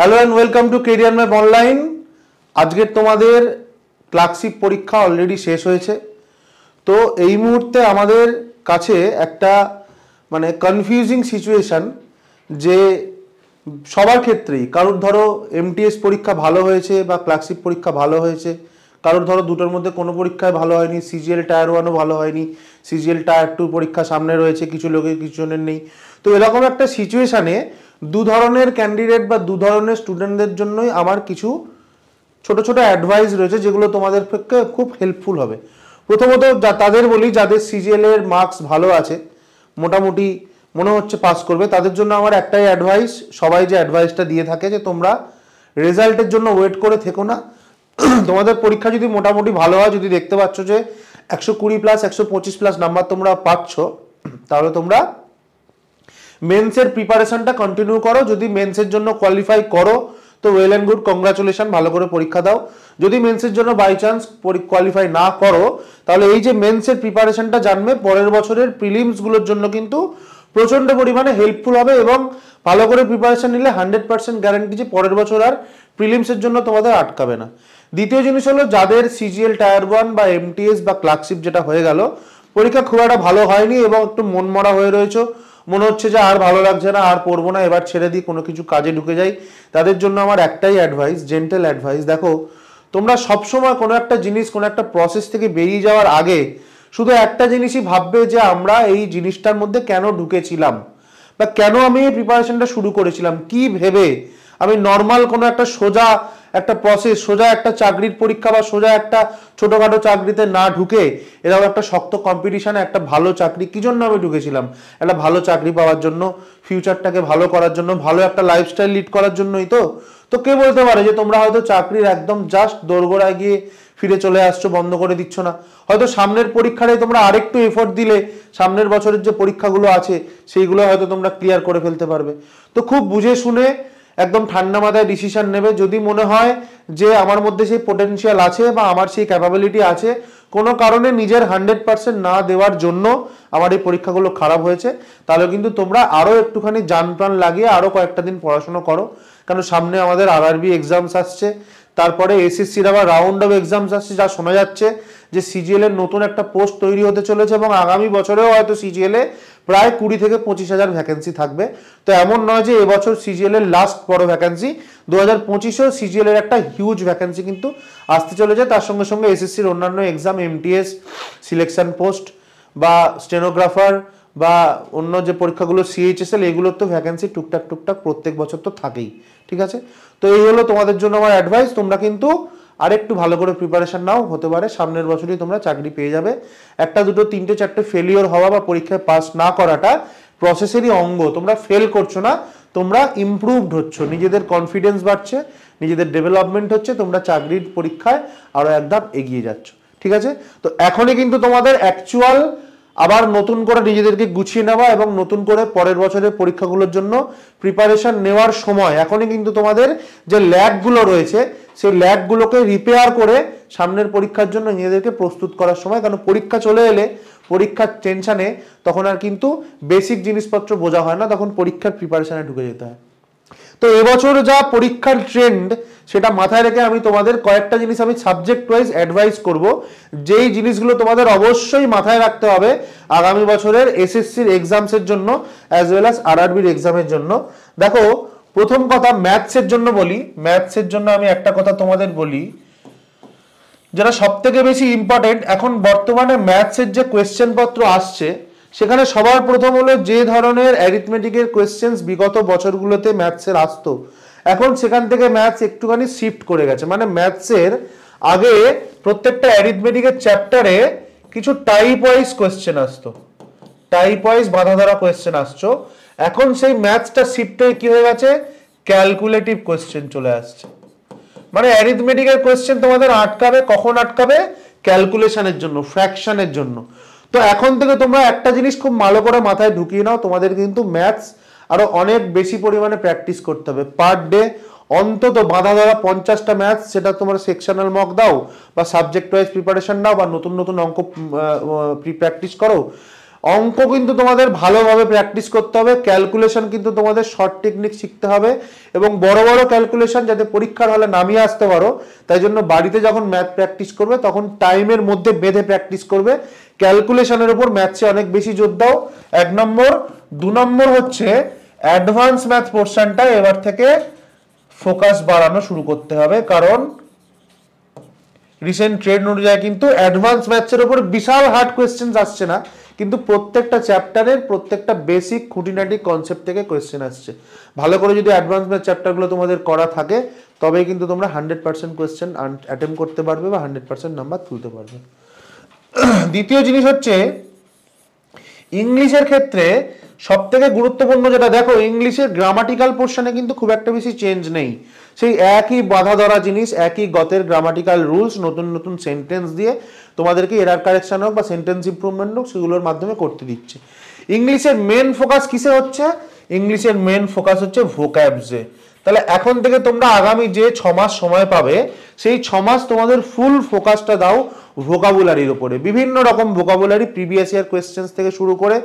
Hello and welcome to career map online. আজকের তোমাদের clerkship পরীক্ষা অলরেডি শেষ হয়েছে। তো এই মুহূর্তে আমাদের কাছে একটা কনফিউজিং সিচুয়েশান যে সবার ক্ষেত্রেই কারোর ধরো এমটিএস পরীক্ষা ভালো হয়েছে বা ক্লার্কশিপ পরীক্ষা ভালো হয়েছে, কারোর ধরো দুটোর মধ্যে কোনো পরীক্ষায় ভালো হয়নি, সিজিএল টায়ার 1ও ভালো হয়নি, সিজিএল টায়ার 2 পরীক্ষা সামনে রয়েছে, কিছু লোকের কিছু জনের নেই। তো এরকম একটা সিচুয়েশানে দু ধরনের ক্যান্ডিডেট বা দু ধরনের স্টুডেন্টদের জন্যই আমার কিছু ছোট ছোট অ্যাডভাইস রয়েছে যেগুলো তোমাদের পক্ষে খুব হেল্পফুল হবে। প্রথমত তাদের বলি যাদের সিজিএল এর মার্কস ভালো আছে, মোটামুটি মনে হচ্ছে পাস করবে, তাদের জন্য আমার একটাই অ্যাডভাইস, সবাই যে অ্যাডভাইসটা দিয়ে থাকে যে তোমরা রেজাল্টের জন্য ওয়েট করে থেকো না। তোমাদের পরীক্ষা যদি মোটামুটি ভালো হয়, যদি দেখতে পাচ্ছ যে 120 প্লাস 125 প্লাস নাম্বার তোমরা পাচ্ছ, তাহলে তোমরা মেন্সের প্রিপারেশনটা কন্টিনিউ করো। যদি মেন্সের জন্য কোয়ালিফাই করো তো ওয়েল অ্যান্ড গুড, কংগ্রাচুলেশন, ভালো করে পরীক্ষা দাও। যদি মেন্সের জন্য বাই চান্স কোয়ালিফাই না করো, তাহলে এই যে মেন্সের প্রিপারেশনটা জানবে পরের বছরের প্রিলিমসগুলোর জন্য কিন্তু প্রচণ্ড পরিমাণে হেল্পফুল হবে, এবং ভালো করে প্রিপারেশন নিলে 100% গ্যারান্টি যে পরের বছর আর প্রিলিমসের জন্য তোমাদের আটকাবে না। দ্বিতীয় জিনিস হলো, যাদের সিজিএল টায়ার 1 বা এমটিএস বা ক্লার্কশিপ যেটা হয়ে গেল, পরীক্ষা খুব একটা ভালো হয়নি এবং একটু মনমরা হয়ে রয়েছে, মনে হচ্ছে যে আর ভালো লাগছে না, আর পড়বো না, এবার ছেড়ে দিই, কোনো কিছু কাজে ঢুকে যাই, তাদের জন্য আমার একটাই অ্যাডভাইস, জেন্টেল অ্যাডভাইস। দেখো, তোমরা সবসময় কোনো একটা জিনিস, কোনো একটা প্রসেস থেকে বেরিয়ে যাওয়ার আগে শুধু একটা জিনিসই ভাববে যে আমরা এই জিনিসটার মধ্যে কেন ঢুকেছিলাম বা কেন আমি এই প্রিপারেশনটা শুরু করেছিলাম, কি ভেবে আমি নর্মাল কোনো একটা সোজা একটা প্রসেস, সোজা একটা চাকরির পরীক্ষা বা সোজা একটা ছোটোখাটো চাকরিতে না ঢুকে এরকম একটা শক্ত কম্পিটিশানে একটা ভালো চাকরি কি জন্য আমি ঢুকেছিলাম? একটা ভালো চাকরি পাওয়ার জন্য, ফিউচারটাকে ভালো করার জন্য, ভালো একটা লাইফস্টাইল লিড করার জন্যই তো। তো কে বলতে পারে যে তোমরা হয়তো চাকরির একদম জাস্ট দোরগোড়ায় গিয়ে ফিরে চলে আসছো, বন্ধ করে দিচ্ছ না, হয়তো সামনের পরীক্ষায় তোমরা আরেকটু এফোর্ট দিলে সামনের বছরের যে পরীক্ষাগুলো আছে সেইগুলো হয়তো তোমরা ক্লিয়ার করে ফেলতে পারবে। তো খুব বুঝে শুনে একদম ঠান্ডা মাথায় ডিসিশন নেবে। যদি মনে হয় যে আমার মধ্যে সেই পোটেনশিয়াল আছে বা আমার সেই ক্যাপাবিলিটি আছে, কোনো কারণে নিজের 100% না দেওয়ার জন্য আমার এই পরীক্ষাগুলো খারাপ হয়েছে, তাহলে কিন্তু তোমরা আরও একটুখানি জান প্রাণ লাগিয়ে আরও কয়েকটা দিন পড়াশোনা করো। কারণ সামনে আমাদের আরআরবি এক্সামস আসছে, তারপরে এসএসসির আবার রাউন্ড অফ এক্সামস আসছে, যা শোনা যাচ্ছে যে সিজিএল এর নতুন একটা পোস্ট তৈরি হতে চলেছে এবং আগামী বছরেও হয়তো সিজিএল এ প্রায় 20 থেকে 25,000 ভ্যাকেন্সি থাকবে। তো এমন নয় যে এবছর সিজিএল এর লাস্ট বড় ভ্যাকেন্সি, 2025এও সিজিএল এর একটা হিউজ ভ্যাকেন্সি কিন্তু আসতে চলেছে। তার সঙ্গে সঙ্গে এসএসসির অন্যান্য এক্সাম, এমটিএস, সিলেকশন পোস্ট বা স্টেনোগ্রাফার বা অন্য যে পরীক্ষাগুলো সিএইচএসএল, এগুলোর তো ভ্যাকেন্সি টুকটাক টুকটাক প্রত্যেক বছর তো থাকেই। ঠিক আছে, তো এই হলো তোমাদের জন্য আমার অ্যাডভাইস। তোমরা কিন্তু আরেকটু ভালো করে প্রিপারেশন নাও, হতে পারে সামনের বছরই তোমরা চাকরি পেয়ে যাবে। একটা দুটো তিনটে চারটে ফেলিওর হওয়া বা পরীক্ষায় পাস না করাটা প্রসেসেরই অঙ্গ। তোমরা ফেল করছো না, তোমরা ইমপ্রুভড হচ্ছ, নিজেদের কনফিডেন্স বাড়ছে, নিজেদের ডেভেলপমেন্ট হচ্ছে, তোমরা চাকরির পরীক্ষায় আরও একদম এগিয়ে যাচ্ছ। ঠিক আছে, তো এখনই কিন্তু তোমাদের অ্যাকচুয়াল আবার নতুন করে নিজেদেরকে গুছিয়ে নেওয়া এবং নতুন করে পরের বছরের পরীক্ষাগুলোর জন্য প্রিপারেশন নেওয়ার সময়। এখনই কিন্তু তোমাদের যে ল্যাগগুলো রয়েছে সেই ল্যাগগুলোকে রিপেয়ার করে সামনের পরীক্ষার জন্য নিজেদেরকে প্রস্তুত করার সময়, কারণ পরীক্ষা চলে এলে পরীক্ষার টেনশানে তখন আর কিন্তু বেসিক জিনিসপত্র বোঝা হয় না, তখন পরীক্ষার প্রিপারেশনে ঢুকে যেতে হয়। তো এবছর যা পরীক্ষার ট্রেন্ড সেটা মাথায় রেখে আমি তোমাদের কয়েকটা জিনিস আমি সাবজেক্ট ওয়াইজ অ্যাডভাইস করব, যেই জিনিসগুলো তোমাদের অবশ্যই মাথায় রাখতে হবে আগামী বছরের এসএসসির এক্সামসের জন্য অ্যাজ ওয়েল অ্যাজ আরআরবির এক্সামের জন্য। দেখো, প্রথম কথা ম্যাথসের জন্য বলি। ম্যাথসের জন্য আমি একটা কথা তোমাদের বলি, যেটা সব থেকে বেশি ইম্পর্টেন্ট এখন বর্তমানে ম্যাথসের যে কোয়েশ্চেন পত্র আসছে, সেখানে সবার প্রথম হলো যে ধরনের অ্যারিথমেটিকের কোয়েশ্চেন্স বিগত বছরগুলোতে ম্যাথসের আসতো, এখন সেখান থেকে ম্যাথস একটুখানি শিফট করে গেছে। মানে ম্যাথসের আগে প্রত্যেকটা অ্যারিথমেটিকের চ্যাপ্টারে কিছু টাইপ ওয়াইজ কোয়েশ্চেন আসতো, টাইপ ওয়াইজ বাঁধা ধরা কোয়েশ্চেন আসতো। এখন সেই ম্যাথসটা শিফট হয়ে কি হয়ে গেছে, ক্যালকুলেটিভ কোয়েশ্চেন চলে আসছে। মানে অ্যারিথমেটিকের কোয়েশ্চেন তোমাদের আটকাবে, কখন আটকাবে? ক্যালকুলেশনের জন্য, ফ্র্যাকশনের জন্য। তো এখন থেকে তোমরা একটা জিনিস খুব ভালো করে মাথায় ঢুকিয়ে নাও, তোমাদের কিন্তু ম্যাথস আরো অনেক বেশি পরিমাণে প্র্যাকটিস করতে হবে। পার ডে অন্তত বাঁধা ধরা 50টা ম্যাথস, সেটা তোমরা সেকশনাল মক দাও বা সাবজেক্ট ওয়াইজ প্রিপারেশন নাও বা নতুন নতুন অঙ্ক প্রি প্র্যাকটিস করো, অঙ্ক কিন্তু তোমাদের ভালোভাবে প্র্যাকটিস করতে হবে, ক্যালকুলেশন কিন্তু তোমাদের শর্ট টেকনিক শিখতে হবে এবং বড় বড় ক্যালকুলেশন যাতে পরীক্ষার হলে নামিয়ে আসতে পারো, তাই জন্য বাড়িতে যখন ম্যাথ প্র্যাকটিস করবে তখন টাইমের মধ্যে বেঁধে প্র্যাকটিস করবে, ক্যালকুলেশনের উপর ম্যাথসে অনেক বেশি জোর দাও। 1 নম্বর। 2 নম্বর হচ্ছে অ্যাডভান্স ম্যাথ পোর্শনটা এবার থেকে ফোকাস বাড়ানো শুরু করতে হবে, কারণ রিসেন্ট ট্রেন্ড অনুযায়ী কিন্তু অ্যাডভান্স ম্যাথসের উপর বিশাল হার্ড কোয়েশ্চেন আসছে না, কিন্তু প্রত্যেকটা চ্যাপ্টারের প্রত্যেকটা বেসিক খুঁটিনাটি কনসেপ্ট থেকে কোয়েশ্চেন আসছে। ভালো করে যদি অ্যাডভান্স ম্যাথ চ্যাপ্টারগুলো তোমাদের করা থাকে তবেই কিন্তু তোমরা 100% কোয়েশ্চেন অ্যাটেম্প করতে পারবে বা 100% নাম্বার তুলতে পারবে। দ্বিতীয় জিনিস হচ্ছে ইংলিশের ক্ষেত্রে সব থেকে গুরুত্বপূর্ণ যেটা, দেখো ইংলিশের গ্রামাটিক্যাল পোর্শনে কিন্তু খুব একটা বেশি চেঞ্জ নেই, সেই একই বাধা ধরা জিনিস, একই গতের গ্রামাটিক্যাল রুলস নতুন নতুন সেন্টেন্স দিয়ে তোমাদেরকে এরার কারেকশন হোক বা সেন্টেন্স ইমপ্রুভমেন্ট হোক সেগুলোর মাধ্যমে করতে দিচ্ছে। ইংলিশের মেন ফোকাস কিসে হচ্ছে? ইংলিশের মেন ফোকাস হচ্ছে ভোক্যাবসে। তাহলে এখন থেকে তোমরা আগামী যে 6 মাস সময় পাবে সেই 6 মাস তোমাদের ফুল ফোকাসটা দাও ভোকাবুলারির উপরে। বিভিন্ন রকম ভোকাবুলারি প্রিভিয়াস ইয়ার কোয়েশ্চেন্স থেকে শুরু করে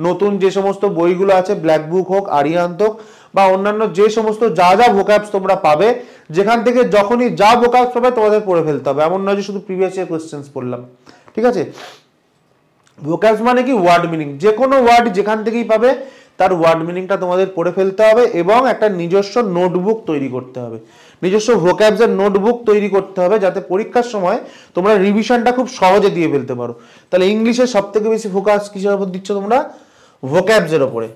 নতুন যে সমস্ত বইগুলো আছে, ব্ল্যাক বুক হোক, আরিয়ান্ত হোক বা অন্যান্য যে সমস্ত যা যা ভোক্যাবস তোমরা পাবে, যেখান থেকে যখনই যা ভোক্যাবস পাবে তোমাদের পড়ে ফেলতে হবে, এমন নয় যে শুধু প্রিভিয়াস ইয়ার কোয়েশ্চেন্স পড়লাম। ঠিক আছে? ভোক্যাবস মানে কি? Word meaning. যে কোনো ওয়ার্ড যেখান থেকেই পাবে তার ওয়ার্ড মিনিংটা তোমাদের পড়ে ফেলতে হবে এবং একটা নিজস্ব নোটবুক তৈরি করতে হবে, নিজস্ব ভোক্যাবসের নোটবুক তৈরি করতে হবে, যাতে পরীক্ষার সময় তোমরা রিভিশনটা খুব সহজে দিয়ে ফেলতে পারো। তাহলে ইংলিশের সব থেকে বেশি ফোকাস কিসের উপর দিচ্ছ তোমরা? ভোক্যাবসের উপরে।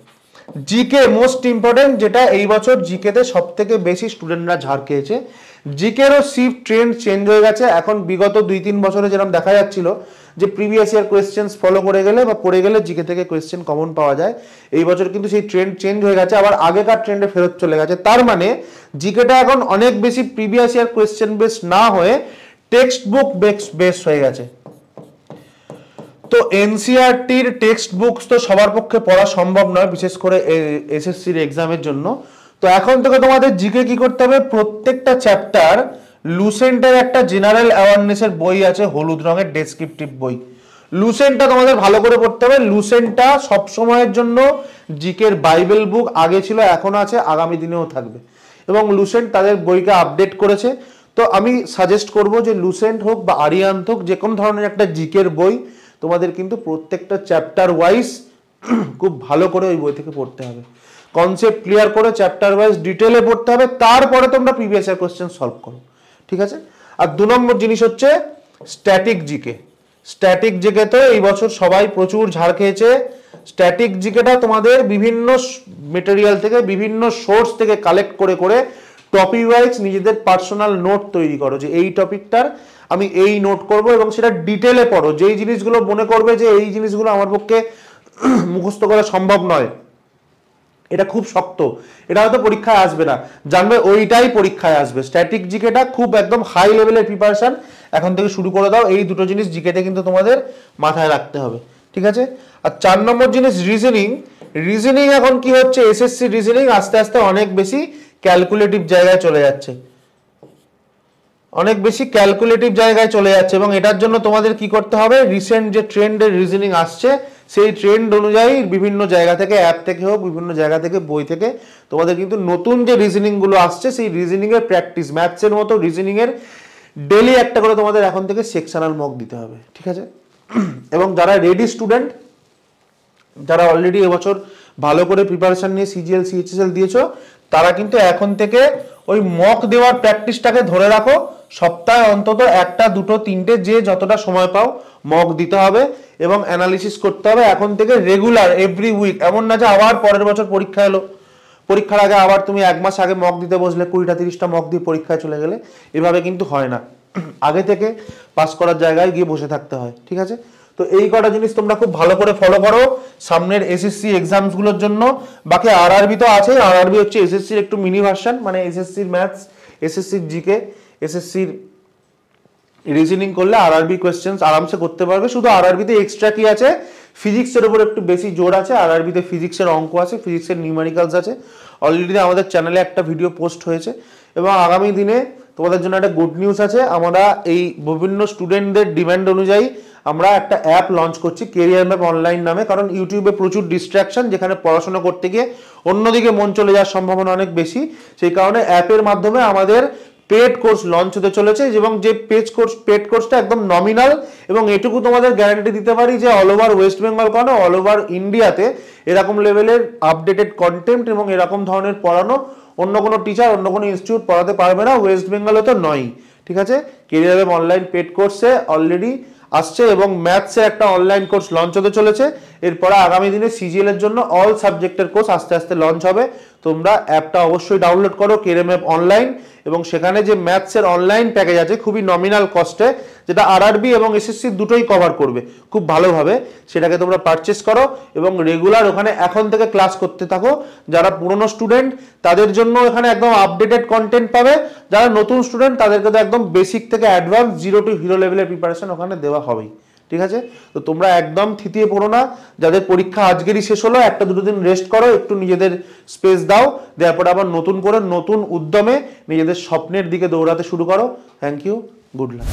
জিকে মোস্ট ইম্পর্টেন্ট, যেটা এই বছর জিকেতে সব থেকে বেশি স্টুডেন্টরা ঝাড় খেয়েছে। জিকেরও শিফট ট্রেন্ড চেঞ্জ হয়ে গেছে। এখন বিগত 2-3 বছরে যেরকম দেখা যাচ্ছিল যে প্রিভিয়াস ইয়ার কোয়েশ্চেন্স ফলো করে গেলে বা পড়ে গেলে জিকে থেকে কোয়েশ্চেন কমন পাওয়া যায়, এই বছর কিন্তু সেই ট্রেন্ড চেঞ্জ হয়ে গেছে, আবার আগেকার ট্রেন্ডে ফেরত চলে গেছে। তার মানে জিকেটা এখন অনেক বেশি প্রিভিয়াস ইয়ার কোয়েশ্চেন বেস না হয়ে টেক্সট বুক বেস হয়ে গেছে। তো এনসিইআরটির টেক্সট বুকস তো সবার পক্ষে পড়া সম্ভব নয়, বিশেষ করে এসএসসির এক্সামের জন্য। তো এখন থেকে তোমাদের জিকে কি করতে হবে? প্রত্যেকটা চ্যাপ্টার লুসেন্টের একটা জেনারেল অ্যাওয়ারনেসের বই আছে, হলুদ রঙের ডেসক্রিপটিভ বই। লুসেন্টটা তোমাদের ভালো করে পড়তে হবে। লুসেন্টটা সব সময়ের জন্য জিকের বাইবেল বুক, আগে ছিল, এখনো আছে, আগামী দিনেও থাকবে। এবং লুসেন্ট তাদের বইকে আপডেট করেছে। তো আমি সাজেস্ট করব যে লুসেন্ট হোক বা আরিয়ান্ত হোক, যে কোনো ধরনের একটা জিকের বই তোমাদের কিন্তু প্রত্যেকটা চ্যাপ্টার ওয়াইজ খুব ভালো করে ওই বই থেকে পড়তে হবে, কনসেপ্ট ক্লিয়ার করে চ্যাপ্টার ওয়াইজ ডিটেলে পড়তে হবে, তারপরে তোমরা প্রিভিয়াস ইয়ার কোশ্চেন সলভ করো। ঠিক আছে? আর 2 নম্বর জিনিস হচ্ছে স্ট্যাটিক জিকে। স্ট্যাটিক জিকে তো এই বছর সবাই প্রচুর ঝাড় খেয়েছে। স্ট্যাটিক জিকেটা তোমাদের বিভিন্ন মেটেরিয়াল থেকে, বিভিন্ন সোর্স থেকে কালেক্ট করে করে টপিক ওয়াইজ নিজেদের পার্সোনাল নোট তৈরি করো, যে এই টপিকটার আমি এই নোট করব এবং সেটা ডিটেলে পড়ো। যেই জিনিসগুলো মনে করবে যে এই জিনিসগুলো আমার পক্ষে মুখস্থ করা সম্ভব নয়, এটা খুব শক্ত, এটা হয়তো পরীক্ষায় আসবে না, জানবে ওইটাই পরীক্ষায় আসবে। স্ট্যাটিক জিকেটা খুব একদম হাই লেভেলের প্রিপারেশন এখন থেকে শুরু করে দাও। এই দুটো জিনিস জিকেতে কিন্তু তোমাদের মাথায় রাখতে হবে। ঠিক আছে? আর 4 নম্বর জিনিস রিজনিং। রিজনিং এখন কি হচ্ছে? এসএসসি রিজনিং আস্তে আস্তে অনেক বেশি ক্যালকুলেটিভ জায়গায় চলে যাচ্ছে, অনেক বেশি ক্যালকুলেটিভ জায়গায় চলে যাচ্ছে এবং এটার জন্য তোমাদের কি করতে হবে? রিসেন্ট যে ট্রেন্ডের রিজনিং আসছে সেই ট্রেন্ড অনুযায়ী বিভিন্ন জায়গা থেকে, অ্যাপ থেকে হোক, বিভিন্ন জায়গা থেকে, বই থেকে তোমাদের কিন্তু নতুন যে রিজনিং গুলো আসছে সেই রিজনিং এর প্র্যাকটিস, ম্যাথসের মতো রিজনিং এর ডেলি একটা করে তোমাদের এখন থেকে সেকশনাল মক দিতে হবে। ঠিক আছে? এবং যারা রেডি স্টুডেন্ট, যারা অলরেডি এবছর ভালো করে প্রিপারেশন নিয়ে সিজিএল সিএইচএসএল দিয়েছো, তারা কিন্তু এখন থেকে ওই মক দেওয়ার প্র্যাকটিসটাকে ধরে রাখো। সপ্তাহে অন্তত 1টা 2টো 3টে যে যতটা সময় পাও মক দিতে হবে এবং অ্যানালিসিস করতে হবে এখন থেকে রেগুলার, এভরি উইক। এমন না যে আবার পরের বছর পরীক্ষা এলো, পরীক্ষার আগে আবার তুমি 1 মাস আগে মক দিতে বসলে, 20টা 30টা মক দিয়ে পরীক্ষায় চলে গেলে, এভাবে কিন্তু হয় না। আগে থেকে পাস করার জায়গায় গিয়ে বসে থাকতে হয়। ঠিক আছে? তো এই কটা জিনিস তোমরা খুব ভালো করে ফলো করো সামনের এসএসসি এক্সামস গুলোর জন্য। বাকি আরআরবি তো আছে, আরআরবি হচ্ছে এসএসসির একটু মিনি ভার্সন, মানে এসএসসির ম্যাথস, এসএসসির জিকে, এসএসসির রিজনিং করলে আরআরবি কোয়েশ্চেন্স আরামসে করতে পারবে। শুধু আরআরবিতে এক্সট্রা কি আছে? ফিজিক্সের উপর একটু বেশি জোর আছে। আরআরবিতে ফিজিক্সের অঙ্ক আছে, ফিজিক্সের নিউমেরিক্যালস আছে। অলরেডি আমাদের চ্যানেলে একটা ভিডিও পোস্ট হয়েছে এবং আগামী দিনে তোমাদের জন্য একটা গুড নিউজ আছে। আমরা এই বিভিন্ন স্টুডেন্টদের ডিমান্ড অনুযায়ী আমরা একটা অ্যাপ লঞ্চ করছি কেরিয়ার ম্যাপ অনলাইন নামে, কারণ ইউটিউবে প্রচুর ডিস্ট্রাকশন, যেখানে পড়াশোনা করতে গিয়ে অন্যদিকে মন চলে যাওয়ার সম্ভাবনা অনেক বেশি। সেই কারণে অ্যাপের মাধ্যমে আমাদের পেড কোর্স লঞ্চ হতে চলেছে, এবং যে পেড কোর্সটা একদম নমিনাল, এবং এটুকু তোমাদের গ্যারান্টি দিতে পারি যে অল ওভার ওয়েস্ট বেঙ্গল কেন অল ওভার ইন্ডিয়াতে এরকম লেভেলের আপডেটেড কন্টেন্ট এবং এরকম ধরনের পড়ানো অন্য কোনো টিচার অন্য কোনো ইনস্টিটিউট পড়াতে পারবে না, ওয়েস্ট বেঙ্গলে তো নয়। ঠিক আছে, কেরিয়ার ম্যাপ অনলাইন পেড কোর্সে অলরেডি আসছে, এবং ম্যাথসের একটা অনলাইন কোর্স লঞ্চ হতে চলেছে। এরপরে আগামী দিনে সিজিএল এর জন্য অল সাবজেক্টের কোর্স আস্তে আস্তে লঞ্চ হবে। তোমরা অ্যাপটা অবশ্যই ডাউনলোড করো কেরিয়ার ম্যাপ অনলাইন, এবং সেখানে যে ম্যাথসের অনলাইন প্যাকেজ আছে খুবই নমিনাল কস্টে, যেটা আরআরবি এবং এসএসসি দুটোই কভার করবে খুব ভালোভাবে, সেটাকে তোমরা পারচেস করো এবং রেগুলার ওখানে এখন থেকে ক্লাস করতে থাকো। যারা পুরনো স্টুডেন্ট তাদের জন্য এখানে একদম আপডেটেড কন্টেন্ট পাবে, যারা নতুন স্টুডেন্ট তাদেরকে তো একদম বেসিক থেকে অ্যাডভান্স 0 to হিরো লেভেলের প্রিপারেশন ওখানে দেওয়া হবেই। ঠিক আছে, তো তোমরা একদম থিতিয়ে পড়ো না, যাদের পরীক্ষা আজকেরই শেষ হলো একটা দুটো দিন রেস্ট করো, একটু নিজেদের স্পেস দাও, দেওয়ার পরে আবার নতুন করে নতুন উদ্যমে নিজেদের স্বপ্নের দিকে দৌড়াতে শুরু করো। Thank you, good lakh.